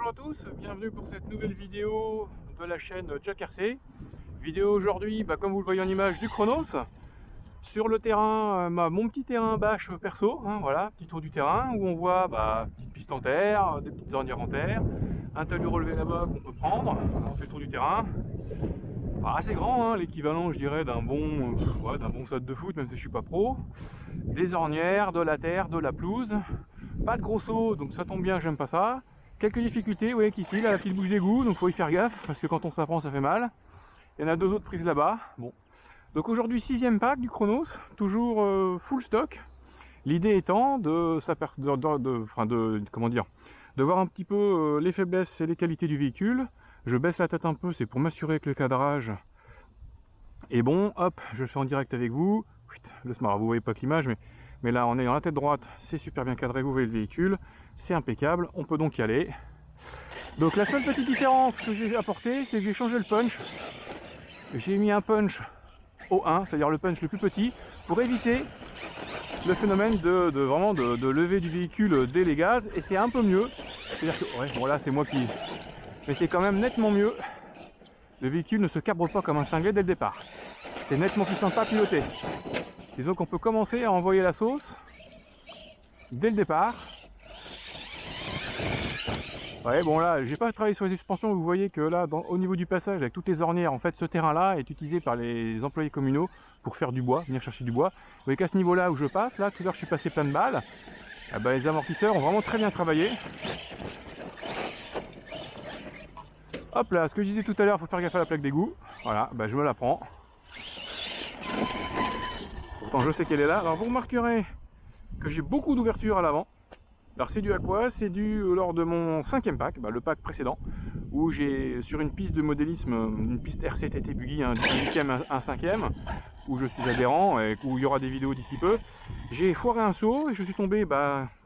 bonjour à tous, bienvenue pour cette nouvelle vidéo de la chaîne Jack RC. Vidéo aujourd'hui, comme vous le voyez en image, du Chronos. Sur le terrain, mon petit terrain bâche perso, voilà, petit tour du terrain où on voit petite piste en terre, des petites ornières en terre, un talus relevé là-bas qu'on peut prendre. On fait le tour du terrain. Assez grand, l'équivalent je dirais d'un bon stade de foot, même si je suis pas pro. Des ornières, de la terre, de la pelouse, pas de gros sauts, donc ça tombe bien, j'aime pas ça. Quelques difficultés, vous voyez qu'ici, là, la petite bouche d'égout, donc faut y faire gaffe, parce que quand on s'apprend, ça fait mal. Il y en a deux autres prises là-bas. Bon. Donc aujourd'hui, 6e pack du Chronos, toujours full stock. L'idée étant de voir un petit peu les faiblesses et les qualités du véhicule. Je baisse la tête un peu, c'est pour m'assurer que le cadrage est bon. Hop, je fais en direct avec vous. Le smart, vous voyez pas que l'image, mais là, on est dans la tête droite, c'est super bien cadré, vous voyez le véhicule, c'est impeccable, on peut donc y aller. Donc la seule petite différence que j'ai apportée, c'est que j'ai changé le punch. J'ai mis un punch au 1, c'est-à-dire le punch le plus petit, pour éviter le phénomène de lever du véhicule dès les gaz, et c'est un peu mieux. C'est-à-dire que, ouais, bon là c'est moi qui... Mais c'est quand même nettement mieux. Le véhicule ne se cabre pas comme un cinglé dès le départ. C'est nettement plus sympa à piloter. Disons qu'on peut commencer à envoyer la sauce dès le départ. Ouais, bon là, j'ai pas travaillé sur les suspensions, vous voyez que là, au niveau du passage, avec toutes les ornières, en fait, ce terrain-là est utilisé par les employés communaux pour faire du bois, venir chercher du bois. Vous voyez qu'à ce niveau-là où je passe, là, tout à l'heure, je suis passé plein de balles. Les amortisseurs ont vraiment très bien travaillé. Hop là, ce que je disais tout à l'heure, il faut faire gaffe à la plaque d'égout. Voilà, je me la prends. Pourtant, je sais qu'elle est là. Alors, vous remarquerez que j'ai beaucoup d'ouverture à l'avant. Alors, c'est dû à quoi? C'est dû lors de mon 5e pack, le pack précédent, où j'ai, sur une piste de modélisme, une piste RCTT Buggy, du 8e à 5e, où je suis adhérent et où il y aura des vidéos d'ici peu, j'ai foiré un saut et je suis tombé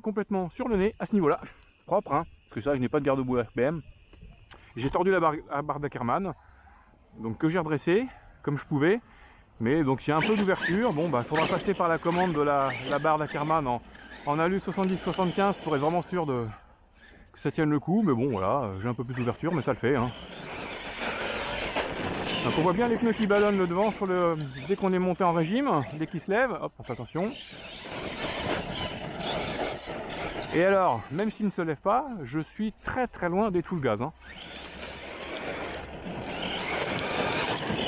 complètement sur le nez à ce niveau-là. Propre, parce que ça, je n'ai pas de garde-boue RPM. J'ai tordu la barre d'Ackerman, donc que j'ai redressé comme je pouvais. Mais donc il y a un peu d'ouverture. Bon, faudra passer par la commande de la barre d'Ackerman en alu 70-75 pour être vraiment sûr que ça tienne le coup. Mais bon, voilà, j'ai un peu plus d'ouverture, mais ça le fait. Donc on voit bien les pneus qui ballonnent le devant dès qu'on est monté en régime, dès qu'ils se lèvent. Hop, on fait attention. Et alors, même s'il ne se lève pas, je suis très très loin d'être full gaz.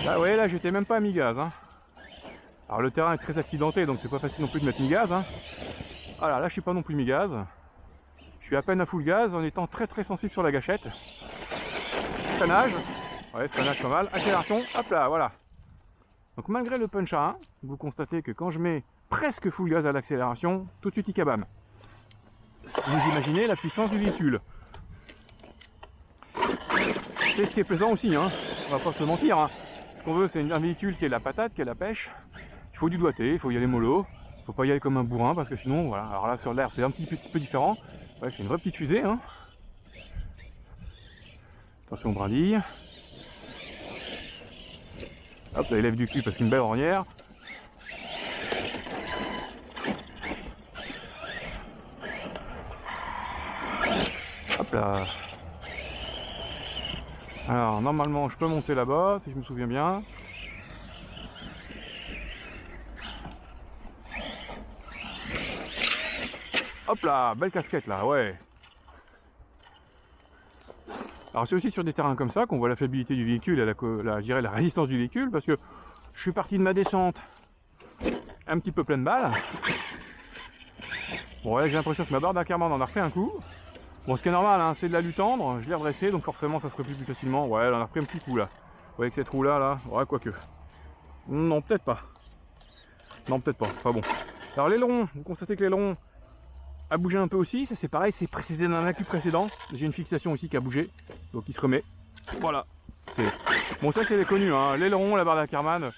Là, ouais, là j'étais même pas à mi-gaz. Alors le terrain est très accidenté, donc c'est pas facile non plus de mettre mi-gaz. Voilà, là je suis pas non plus mi-gaz. Je suis à peine à full gaz en étant très très sensible sur la gâchette. Freinage. Ouais, freinage pas mal. Accélération, hop là, voilà. Donc malgré le punch à 1, vous constatez que quand je mets presque full gaz à l'accélération, tout de suite il cabane. Si vous imaginez la puissance du véhicule. C'est ce qui est plaisant aussi, on va pas se mentir. Ce qu'on veut, c'est un véhicule qui est la patate, qui est la pêche. Il faut du doigté, il faut y aller mollo. Il faut pas y aller comme un bourrin parce que sinon, voilà. Alors là, sur l'air, c'est un petit peu différent. Ouais, c'est une vraie petite fusée. Attention aux brindilles. Hop, là, il lève du cul parce qu'une belle ornière. Hop là. Alors, normalement, je peux monter là-bas, si je me souviens bien. Hop là, belle casquette là, ouais. Alors c'est aussi sur des terrains comme ça qu'on voit la fiabilité du véhicule et je dirais la résistance du véhicule, parce que je suis parti de ma descente un petit peu pleine de balles. Bon, là j'ai l'impression que ma barre d'Ackerman en a refait un coup. Bon, ce qui est normal, c'est de l'alu tendre, je l'ai redressé, donc forcément ça se replie plus facilement. Ouais, elle en a repris un petit coup là. Vous voyez que cette roue là, ouais, quoique. Non, peut-être pas. Non, peut-être pas, enfin bon. Alors l'aileron, vous constatez que l'aileron a bougé un peu aussi, ça c'est pareil, c'est précisé dans un clip précédent. J'ai une fixation aussi qui a bougé, donc il se remet. Voilà. Bon, ça c'est connu, l'aileron, la barre d'Ackerman.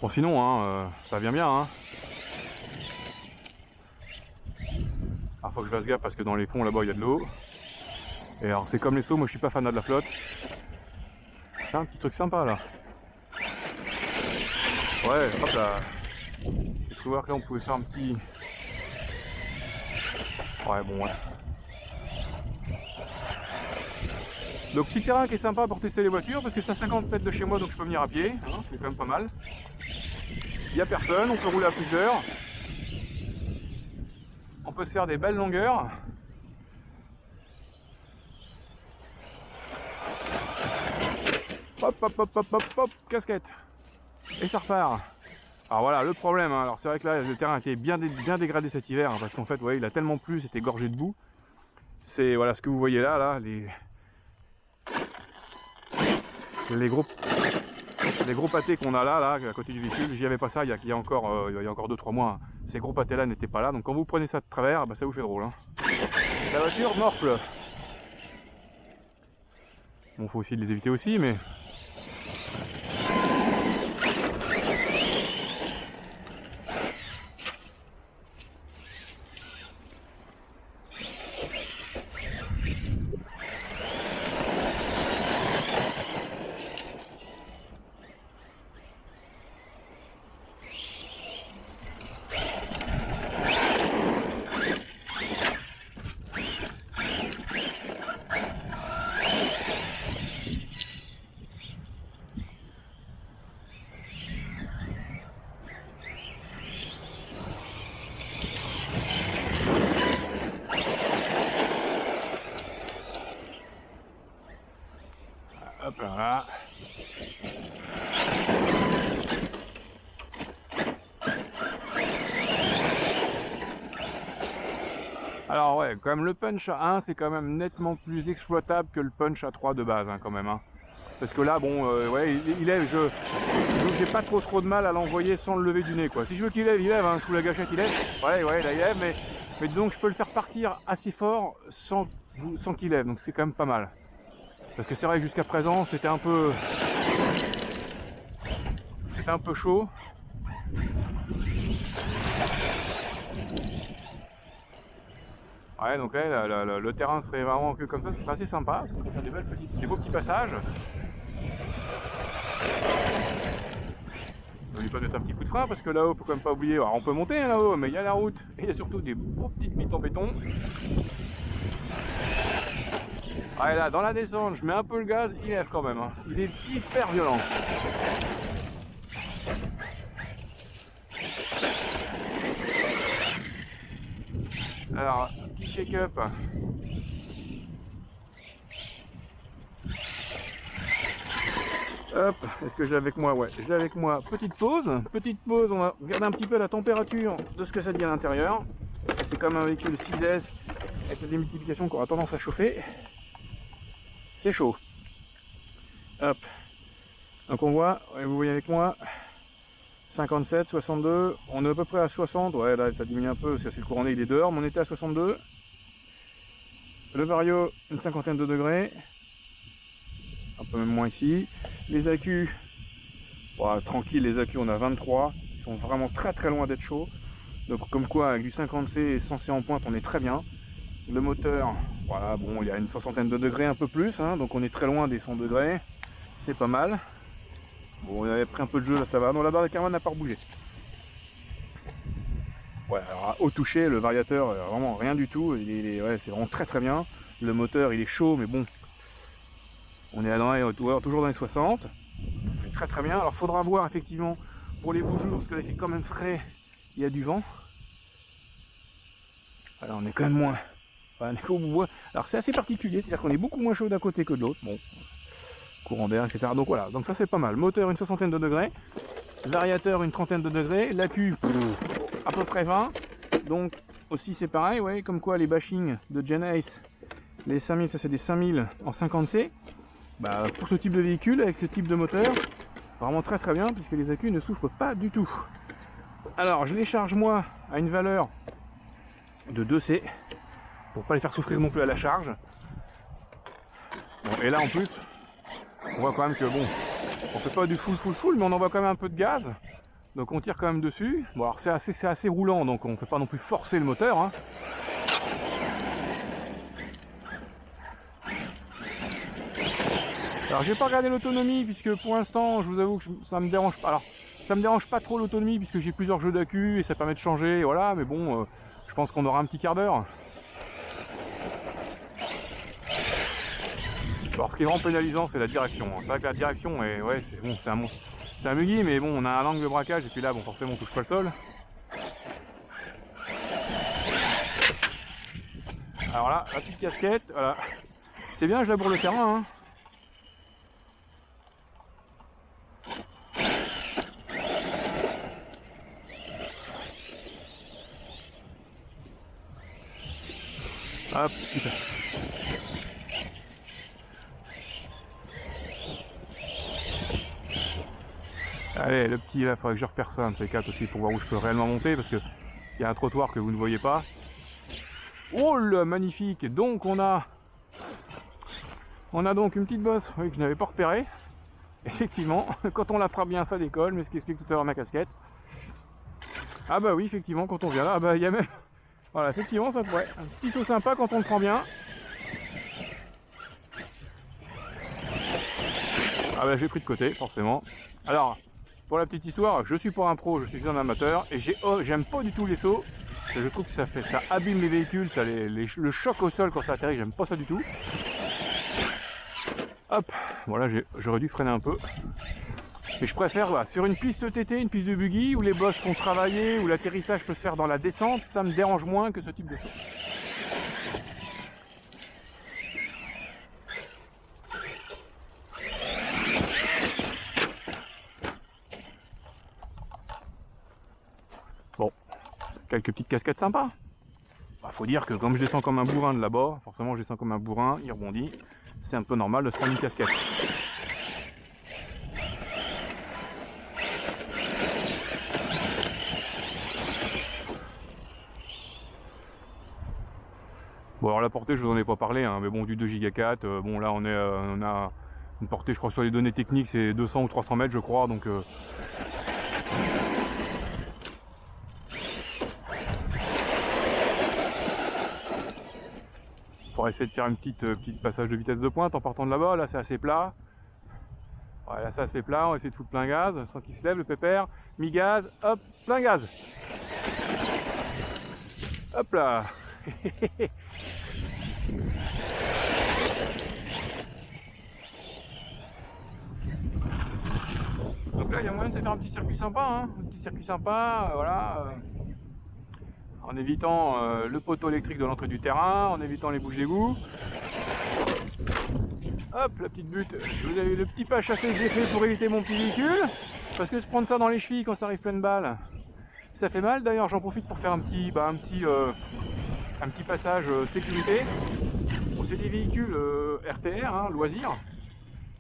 Bon, sinon, ça vient bien, Alors faut que je fasse gaffe parce que dans les ponts là-bas il y a de l'eau. Et alors c'est comme les sauts, moi je suis pas fan de la flotte. C'est un petit truc sympa là. Ouais, hop là. Je peux voir que là on pouvait faire un petit... Ouais bon ouais. Donc petit terrain qui est sympa pour tester les voitures parce que c'est à 50 mètres de chez moi donc je peux venir à pied, hein, c'est quand même pas mal. Il n'y a personne, on peut rouler à plusieurs. On peut se faire des belles longueurs. Hop hop hop hop hop hop, casquette. Et ça repart. Alors voilà le problème, hein. Alors c'est vrai que là le terrain était bien dégradé cet hiver, hein, parce qu'en fait vous voyez, il a tellement plu, c'était gorgé de boue. C'est voilà ce que vous voyez là, les gros pâtés qu'on a là à côté du véhicule. J'y avais pas ça il y a encore 2-3 mois. Ces gros pâtés là n'étaient pas là, donc quand vous prenez ça de travers, bah, ça vous fait drôle. Hein. La voiture morfle. Bon, faut aussi les éviter aussi, mais hop là. Alors ouais, quand même le punch à 1 c'est quand même nettement plus exploitable que le punch à 3 de base hein, quand même. Hein. Parce que là bon, ouais, il lève, j'ai pas trop de mal à l'envoyer sans le lever du nez quoi. Si je veux qu'il lève, il lève, hein, sous la gâchette il lève. Ouais, là il lève, mais donc je peux le faire partir assez fort sans qu'il lève, donc c'est quand même pas mal. Parce que c'est vrai que jusqu'à présent c'était un peu chaud. Ouais, donc là, le terrain serait vraiment que comme ça, ce serait assez sympa. On peut faire des beaux petits passages. N'oublie pas de mettre un petit coup de frein parce que là-haut, faut quand même pas oublier. Alors, on peut monter hein, là-haut, mais il y a la route et il y a surtout des beaux petites mites en béton. Ouais, là, dans la descente, je mets un peu le gaz, il lève quand même. Hein. Il est hyper violent. Alors, petit shake-up. Hop, est-ce que j'ai avec moi? Ouais, j'ai avec moi. Petite pause, on va regarder un petit peu la température de ce que ça dit à l'intérieur. C'est comme un véhicule 6S avec la démultiplication qui aura tendance à chauffer. C'est chaud. Hop. Donc on voit, vous voyez avec moi, 57, 62, on est à peu près à 60, ouais là ça diminue un peu, c'est le courant il est dehors, mais on était à 62. Le vario, une cinquantaine de degrés, un peu même moins ici. Les accus, voilà, tranquille, les accus on a 23, ils sont vraiment très loin d'être chauds. Donc comme quoi avec du 50C et 100C en pointe on est très bien. Le moteur, voilà, bon il y a une soixantaine de degrés un peu plus, hein, donc on est très loin des 100 degrés, c'est pas mal. Bon, il avait pris un peu de jeu là, ça va. Non, la barre de carbone n'a pas rebougé. Ouais, alors au toucher, le variateur, vraiment rien du tout. Ouais, c'est vraiment très bien. Le moteur, il est chaud, mais bon, on est toujours dans les 60. Très bien. Alors, faudra voir effectivement pour les beaux jours, parce que là, il fait quand même frais. Il y a du vent. Alors, on est quand même moins. Enfin, on est au bout. Alors, c'est assez particulier, c'est-à-dire qu'on est beaucoup moins chaud d'un côté que de l'autre. Bon. Courant d'air, etc. Donc voilà, donc ça c'est pas mal. Moteur une soixantaine de degrés, variateur une trentaine de degrés, l'accu à peu près 20. Donc aussi c'est pareil, ouais, comme quoi les bashings de Gen Ace, les 5000, ça c'est des 5000 en 50C. Bah, pour ce type de véhicule, avec ce type de moteur, vraiment très bien, puisque les accus ne souffrent pas du tout. Alors je les charge moi à une valeur de 2C, pour pas les faire souffrir non plus à la charge. Bon, et là en plus, on voit quand même que bon, on fait pas du full, mais on envoie quand même un peu de gaz. Donc on tire quand même dessus. Bon alors c'est assez roulant, donc on ne peut pas non plus forcer le moteur. Hein. Alors j'ai pas regardé l'autonomie, puisque pour l'instant, je vous avoue que ça me dérange pas. Alors Ça me dérange pas trop l'autonomie puisque j'ai plusieurs jeux d'accu et ça permet de changer, voilà, mais bon, je pense qu'on aura un petit quart d'heure. Alors ce qui est vraiment pénalisant, c'est la direction. C'est vrai que la direction est, ouais, c'est bon, c'est un muggy, mais bon, on a un angle de braquage et puis là, bon, forcément, on touche pas le sol. Alors là, la petite casquette, voilà. C'est bien, je laboure le terrain, hein. Hop, putain. Allez, le petit là, il faudrait que je repère ça, un de ces quatre aussi, pour voir où je peux réellement monter, parce que il y a un trottoir que vous ne voyez pas. Oh là, magnifique. Donc on a donc une petite bosse, oui, que je n'avais pas repérée. Effectivement, quand on la frappe bien, ça décolle, mais ce qui explique tout à l'heure ma casquette. Ah bah oui, effectivement, quand on vient là, ah bah il y a même... Voilà, effectivement, ça pourrait. Un petit saut sympa quand on le prend bien. Ah bah j'ai pris de côté, forcément. Alors, pour la petite histoire, je suis pas un pro, je suis un amateur, et j'aime pas du tout les sauts. Je trouve que ça abîme les véhicules, ça le choc au sol quand ça atterrit, j'aime pas ça du tout. Hop, voilà, j'aurais dû freiner un peu. Mais je préfère, voilà, sur une piste TT, une piste de buggy, où les bosses sont travaillées, où l'atterrissage peut se faire dans la descente, ça me dérange moins que ce type de saut. Bon, quelques petites cascades sympas. Bah, faut dire que comme je descends comme un bourrin de là-bas, forcément je descends comme un bourrin, il rebondit, c'est un peu normal de se prendre une casquette. Bon alors la portée je vous en ai pas parlé, hein, mais bon du 2 Go 4, bon là on a une portée je crois sur les données techniques c'est 200 ou 300 mètres je crois, donc on va essayer de faire une petite passage de vitesse de pointe en partant de là-bas. Là c'est assez plat. Ouais, là c'est assez plat, on va essayer de foutre plein gaz sans qu'il se lève le pépère. Mi-gaz, hop, plein gaz. Hop là. Donc là il y a moyen de se faire un petit circuit sympa, hein. Un petit circuit sympa, voilà. En évitant le poteau électrique de l'entrée du terrain, en évitant les bouches d'égout. Hop, la petite butte, vous avez le petit pas à chasser que j'ai fait pour éviter mon petit véhicule, parce que se prendre ça dans les chevilles quand ça arrive pleine balle, ça fait mal. D'ailleurs j'en profite pour faire un petit passage sécurité. Bon, c'est des véhicules RTR, hein, loisirs,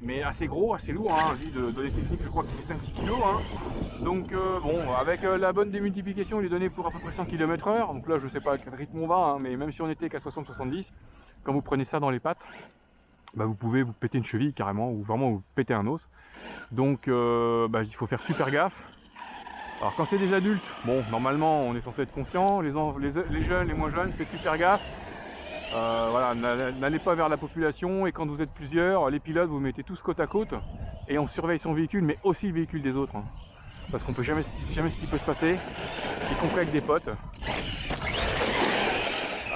mais assez gros, assez lourd, hein. Lui de données techniques je crois qu'il fait 5-6 kg, hein. Donc bon, avec la bonne démultiplication il est donné pour à peu près 100 km/h, donc là je sais pas à quel rythme on va, hein, mais même si on était qu'à 60-70, quand vous prenez ça dans les pattes, bah vous pouvez vous péter une cheville carrément, ou vraiment vous péter un os. Donc bah, il faut faire super gaffe. Alors quand c'est des adultes, bon normalement on est censé être conscient, les jeunes, les moins jeunes, faites super gaffe. Voilà, n'allez pas vers la population, et quand vous êtes plusieurs, les pilotes vous mettez tous côte à côte et on surveille son véhicule mais aussi le véhicule des autres, hein. Parce qu'on peut jamais ce qui peut se passer, y compris avec des potes.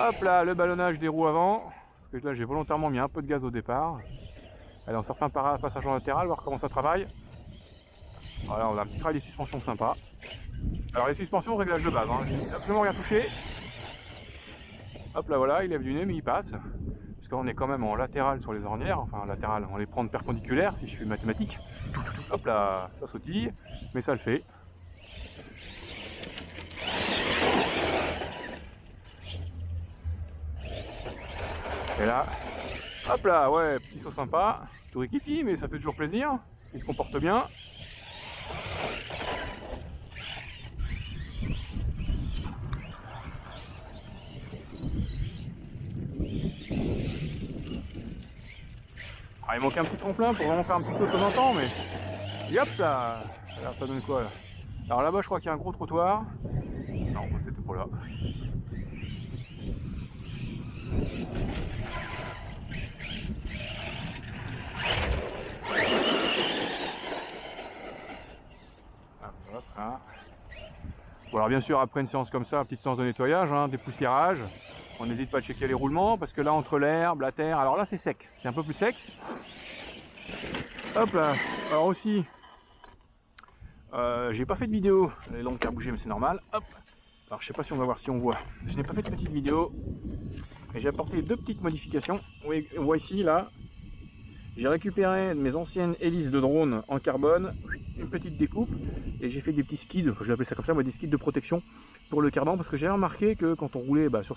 Hop là, le ballonnage des roues avant. Parce que là j'ai volontairement mis un peu de gaz au départ. Allez, on sort un passage en latéral, voir comment ça travaille. Voilà, on a un petit travail des suspensions sympa. Alors les suspensions, réglage de base, hein. J'ai absolument rien touché. Hop là voilà, il lève du nez mais il passe. Parce qu'on est quand même en latéral sur les ornières, enfin latéral, on les prend perpendiculaires si je fais mathématiques. Hop là, ça sautille, mais ça le fait. Et là, hop là, ouais, petit saut sympa, tout riquipi, mais ça fait toujours plaisir, il se comporte bien. Ah, il manque un petit tremplin pour vraiment faire un petit saut de temps en temps, mais... Et hop là. Alors ça donne quoi là? Alors là-bas je crois qu'il y a un gros trottoir. Non, c'était pour là. Ah, Bon, alors bien sûr, après une séance comme ça, petite séance de nettoyage, hein, dépoussiérage, on n'hésite pas à checker les roulements, parce que là, entre l'herbe, la terre, alors là c'est sec, c'est un peu plus sec. Hop là, alors aussi, j'ai pas fait de vidéo, les lampes qui a bougé, mais c'est normal. Hop, alors je sais pas si on va voir si on voit. Je n'ai pas fait de petite vidéo, mais j'ai apporté deux petites modifications. Oui, on voit ici, là, j'ai récupéré mes anciennes hélices de drone en carbone, une petite découpe, et j'ai fait des petits skids, je vais appeler ça comme ça, moi, des skids de protection pour le cardan, parce que j'ai remarqué que quand on roulait sur